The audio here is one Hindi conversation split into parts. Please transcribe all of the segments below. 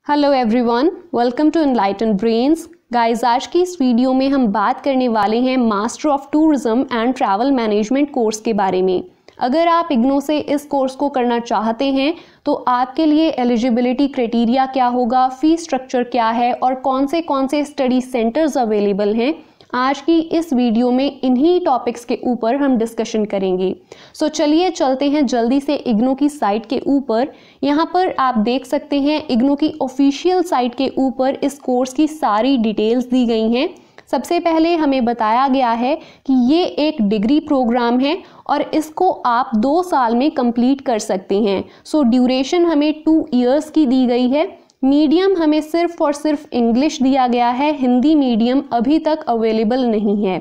Hello everyone, welcome to Enlighten Brains. Guys, आज की इस वीडियो में हम बात करने वाले हैं master of tourism and travel management course के बारे में। अगर आप इग्नो से इस कोर्स को करना चाहते हैं तो आपके लिए एलिजिबिलिटी क्राइटेरिया क्या होगा, फीस स्ट्रक्चर क्या है और कौन से स्टडी सेंटर्स अवेलेबल हैं, आज की इस वीडियो में इन्हीं टॉपिक्स के ऊपर हम डिस्कशन करेंगे। सो चलिए चलते हैं जल्दी से इग्नो की साइट के ऊपर। यहाँ पर आप देख सकते हैं इग्नो की ऑफिशियल साइट के ऊपर इस कोर्स की सारी डिटेल्स दी गई हैं। सबसे पहले हमें बताया गया है कि ये एक डिग्री प्रोग्राम है और इसको आप 2 साल में कंप्लीट कर सकते हैं। सो ड्यूरेशन हमें 2 इयर्स की दी गई है। मीडियम हमें सिर्फ और सिर्फ इंग्लिश दिया गया है, हिंदी मीडियम अभी तक अवेलेबल नहीं है।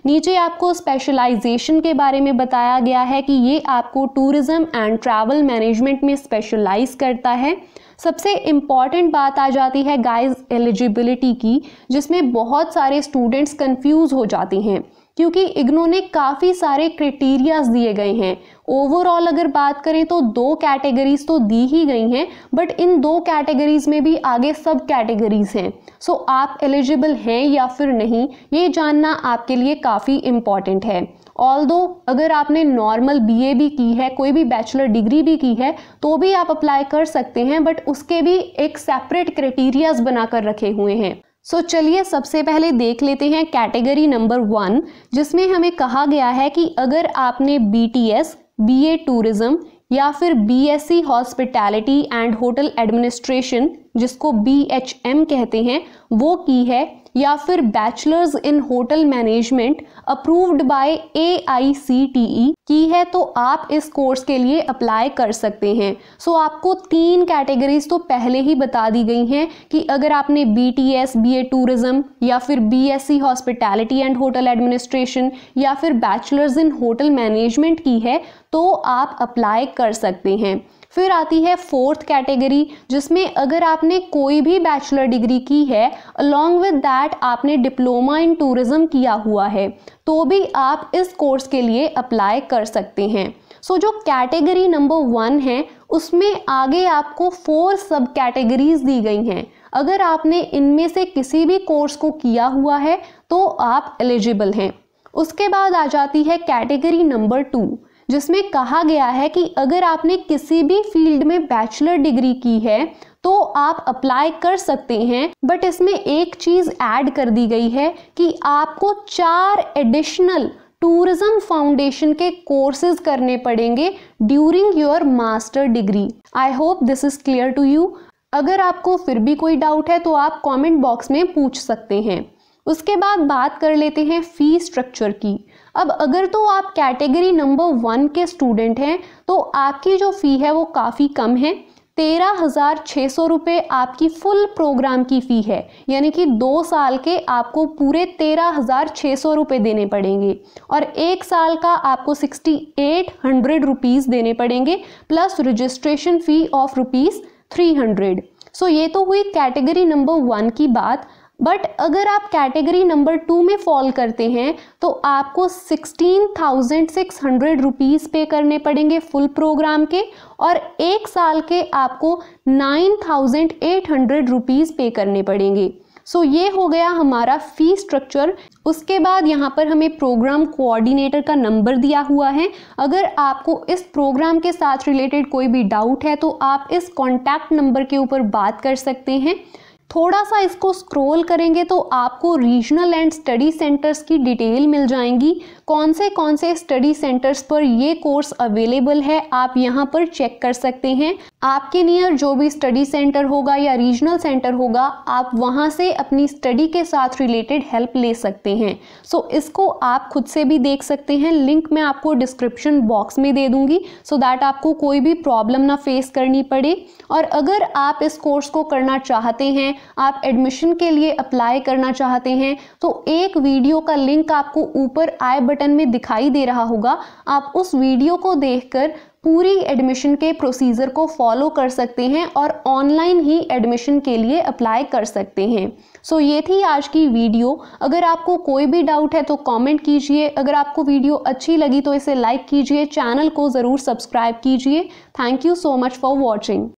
नीचे आपको स्पेशलाइजेशन के बारे में बताया गया है कि ये आपको टूरिज्म एंड ट्रैवल मैनेजमेंट में स्पेशलाइज करता है। सबसे इम्पॉर्टेंट बात आ जाती है गाइस एलिजिबिलिटी की, जिसमें बहुत सारे स्टूडेंट्स कंफ्यूज हो जाते हैं क्योंकि इग्नो ने काफ़ी सारे क्राइटेरियाज दिए गए हैं। ओवरऑल अगर बात करें तो 2 कैटेगरीज तो दी ही गई हैं, बट इन 2 कैटेगरीज में भी आगे सब कैटेगरीज हैं। सो आप एलिजिबल हैं या फिर नहीं, ये जानना आपके लिए काफ़ी इम्पॉर्टेंट है। ऑल्दो अगर आपने नॉर्मल बीए भी की है, कोई भी बैचलर डिग्री भी की है, तो भी आप अप्लाई कर सकते हैं, बट उसके भी एक सेपरेट क्राइटेरियाज बनाकर रखे हुए हैं। सो चलिए सबसे पहले देख लेते हैं कैटेगरी नंबर 1, जिसमें हमें कहा गया है कि अगर आपने BTS, BA टूरिज्म या फिर BSc hospitality and hotel administration, जिसको BHM कहते हैं, वो की है, या फिर bachelors in hotel management approved by AICTE की है, तो आप इस कोर्स के लिए अप्लाई कर सकते हैं। सो आपको 3 कैटेगरीज तो पहले ही बता दी गई हैं कि अगर आपने BTS, BA टूरिज्म या फिर BSc hospitality and hotel administration या फिर बैचलर्स इन होटल मैनेजमेंट की है तो आप अप्लाई कर सकते हैं। फिर आती है 4th कैटेगरी, जिसमें अगर आपने कोई भी बैचलर डिग्री की है अलॉन्ग विद दैट आपने डिप्लोमा इन टूरिज्म किया हुआ है, तो भी आप इस कोर्स के लिए अप्लाई कर सकते हैं। सो जो कैटेगरी नंबर 1 है उसमें आगे आपको 4 सब कैटेगरीज दी गई हैं। अगर आपने इनमें से किसी भी कोर्स को किया हुआ है तो आप एलिजिबल हैं। उसके बाद आ जाती है कैटेगरी नंबर 2, जिसमें कहा गया है कि अगर आपने किसी भी फील्ड में बैचलर डिग्री की है तो आप अप्लाई कर सकते हैं, बट इसमें एक चीज ऐड कर दी गई है कि आपको 4 एडिशनल टूरिज्म फाउंडेशन के कोर्सेज करने पड़ेंगे during your master degree. I hope this is clear to you. अगर आपको फिर भी कोई डाउट है तो आप कमेंट बॉक्स में पूछ सकते हैं। उसके बाद बात कर लेते हैं फी स्ट्रक्चर की। अब अगर तो आप कैटेगरी नंबर 1 के स्टूडेंट हैं तो आपकी जो फ़ी है वो काफ़ी कम है। 13,600 रुपये आपकी फुल प्रोग्राम की फ़ी है, यानी कि 2 साल के आपको पूरे 13,600 रुपये देने पड़ेंगे और 1 साल का आपको 6,800 रुपीज़ देने पड़ेंगे प्लस रजिस्ट्रेशन फ़ी ऑफ ₹300। सो ये तो हुई कैटेगरी नंबर 1 की बात। बट अगर आप कैटेगरी नंबर 2 में फॉल करते हैं तो आपको 16,600 रुपीज़ पे करने पड़ेंगे फुल प्रोग्राम के और 1 साल के आपको 9,800 रुपीज़ पे करने पड़ेंगे। सो ये हो गया हमारा फ़ी स्ट्रक्चर। उसके बाद यहाँ पर हमें प्रोग्राम कोऑर्डिनेटर का नंबर दिया हुआ है। अगर आपको इस प्रोग्राम के साथ रिलेटेड कोई भी डाउट है तो आप इस कॉन्टैक्ट नंबर के ऊपर बात कर सकते हैं। थोड़ा सा इसको स्क्रॉल करेंगे तो आपको रीजनल एंड स्टडी सेंटर्स की डिटेल मिल जाएंगी। कौन से स्टडी सेंटर्स पर ये कोर्स अवेलेबल है आप यहाँ पर चेक कर सकते हैं। आपके नियर जो भी स्टडी सेंटर होगा या रीजनल सेंटर होगा, आप वहाँ से अपनी स्टडी के साथ रिलेटेड हेल्प ले सकते हैं। सो इसको आप खुद से भी देख सकते हैं। लिंक मैं आपको डिस्क्रिप्शन बॉक्स में दे दूँगी सो दैट आपको कोई भी प्रॉब्लम ना फेस करनी पड़े। और अगर आप इस कोर्स को करना चाहते हैं, आप एडमिशन के लिए अप्लाई करना चाहते हैं, तो एक वीडियो का लिंक आपको ऊपर आई बटन में दिखाई दे रहा होगा। आप उस वीडियो को देखकर पूरी एडमिशन के प्रोसीजर को फॉलो कर सकते हैं और ऑनलाइन ही एडमिशन के लिए अप्लाई कर सकते हैं। सो ये थी आज की वीडियो। अगर आपको कोई भी डाउट है तो कमेंट कीजिए। अगर आपको वीडियो अच्छी लगी तो इसे लाइक कीजिए, चैनल को ज़रूर सब्सक्राइब कीजिए। Thank you so much for watching.